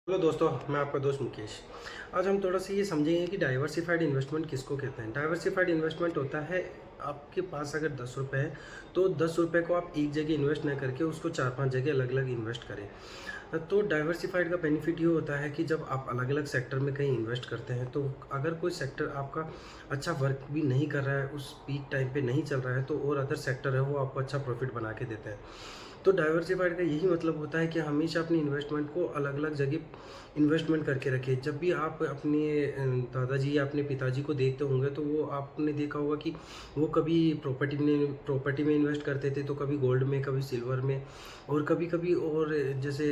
Hello दोस्तों, मैं आपका दोस्त मुकेश। आज हम थोड़ा सा ये समझेंगे कि डाइवर्सिफाइड इन्वेस्टमेंट किसको कहते हैं। डाइवर्सिफाइड इन्वेस्टमेंट होता है, आपके पास अगर 10 रुपये हैं तो 10 रुपये को आप एक जगह इन्वेस्ट ना करके उसको 4-5 जगह अलग अलग इन्वेस्ट करें। तो डाइवर्सिफाइड का बेनिफिट ये होता है कि जब आप अलग अलग सेक्टर में कहीं इन्वेस्ट करते हैं तो अगर कोई सेक्टर आपका अच्छा वर्क भी नहीं कर रहा है, उस पीक टाइम पे नहीं चल रहा है, तो और अदर सेक्टर है वो आपको अच्छा प्रॉफिट बना के देते हैं। तो डाइवर्सिफाइड का यही मतलब होता है कि हमेशा अपनी इन्वेस्टमेंट को अलग अलग जगह इन्वेस्टमेंट करके रखें। जब भी आप अपने दादाजी या अपने पिताजी को देखते होंगे तो वो आपने देखा होगा कि वो कभी प्रॉपर्टी में इन्वेस्ट करते थे, तो कभी गोल्ड में, कभी सिल्वर में, और कभी कभी और जैसे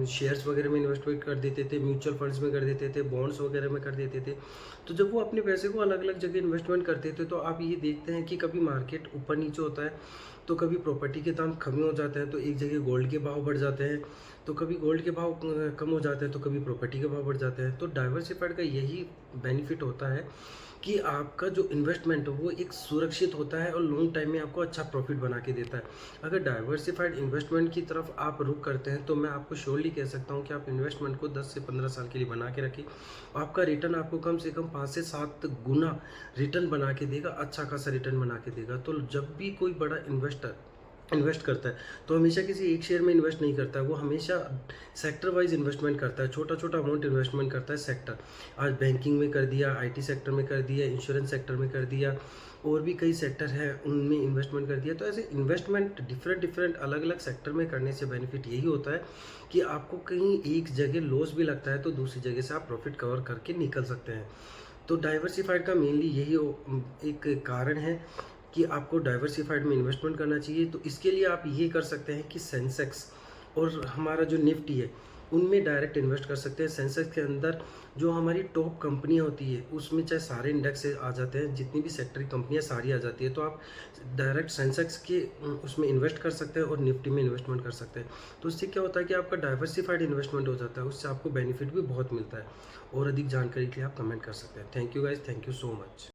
शेयर्स वगैरह में इन्वेस्टमेंट कर देते थे, म्यूचुअल फंड्स में कर देते थे, बॉन्ड्स वगैरह में कर देते थे। तो जब वो अपने पैसे को अलग अलग जगह इन्वेस्टमेंट करते थे तो आप ये देखते हैं कि कभी मार्केट ऊपर नीचे होता है, तो कभी प्रॉपर्टी के दाम कम हो जाते हैं तो एक जगह गोल्ड के भाव बढ़ जाते हैं, तो कभी गोल्ड के भाव कम हो जाते हैं तो कभी प्रॉपर्टी के भाव बढ़ जाते हैं। तो डाइवर्सिफाइड का यही बेनिफिट होता है कि आपका जो इन्वेस्टमेंट है वो एक सुरक्षित होता है और लॉन्ग टाइम में आपको अच्छा प्रॉफिट बना के देता है। अगर डाइवर्सिफाइड इन्वेस्टमेंट की तरफ आप रुख करते हैं तो मैं आपको श्योरली कह सकता हूँ कि आप इन्वेस्टमेंट को 10 से 15 साल के लिए बना के रखें। आपका रिटर्न आपको कम से कम 5 से 7 गुना रिटर्न बना के देगा, अच्छा खासा रिटर्न बना के देगा। तो जब भी कोई बड़ा इन्वेस्टर इन्वेस्ट करता है तो हमेशा किसी एक शेयर में इन्वेस्ट नहीं करता है, वो हमेशा सेक्टर वाइज इन्वेस्टमेंट करता है, छोटा छोटा अमाउंट इन्वेस्टमेंट करता है सेक्टर। आज बैंकिंग में कर दिया, आईटी सेक्टर में कर दिया, इंश्योरेंस सेक्टर में कर दिया, और भी कई सेक्टर है उनमें इन्वेस्टमेंट कर दिया। तो ऐसे इन्वेस्टमेंट डिफरेंट डिफरेंट अलग अलग सेक्टर में करने से बेनिफिट यही होता है कि आपको कहीं एक जगह लॉस भी लगता है तो दूसरी जगह से आप प्रॉफिट कवर करके निकल सकते हैं। तो डाइवर्सिफाइड का मेनली यही एक कारण है कि आपको डाइवर्सिफाइड में इन्वेस्टमेंट करना चाहिए। तो इसके लिए आप ये कर सकते हैं कि सेंसेक्स और हमारा जो निफ्टी है उनमें डायरेक्ट इन्वेस्ट कर सकते हैं। सेंसेक्स के अंदर जो हमारी टॉप कंपनियां होती है उसमें चाहे सारे इंडेक्स से आ जाते हैं, जितनी भी सेक्टर की कंपनियां सारी आ जाती है, तो आप डायरेक्ट सेंसेक्स के उसमें इन्वेस्ट कर सकते हैं और निफ्टी में इन्वेस्टमेंट कर सकते हैं। तो इससे क्या होता है कि आपका डाइवर्सिफाइड इन्वेस्टमेंट हो जाता है, उससे आपको बेनिफिट भी बहुत मिलता है। और अधिक जानकारी के लिए आप कमेंट कर सकते हैं। Thank you guys, thank you so much.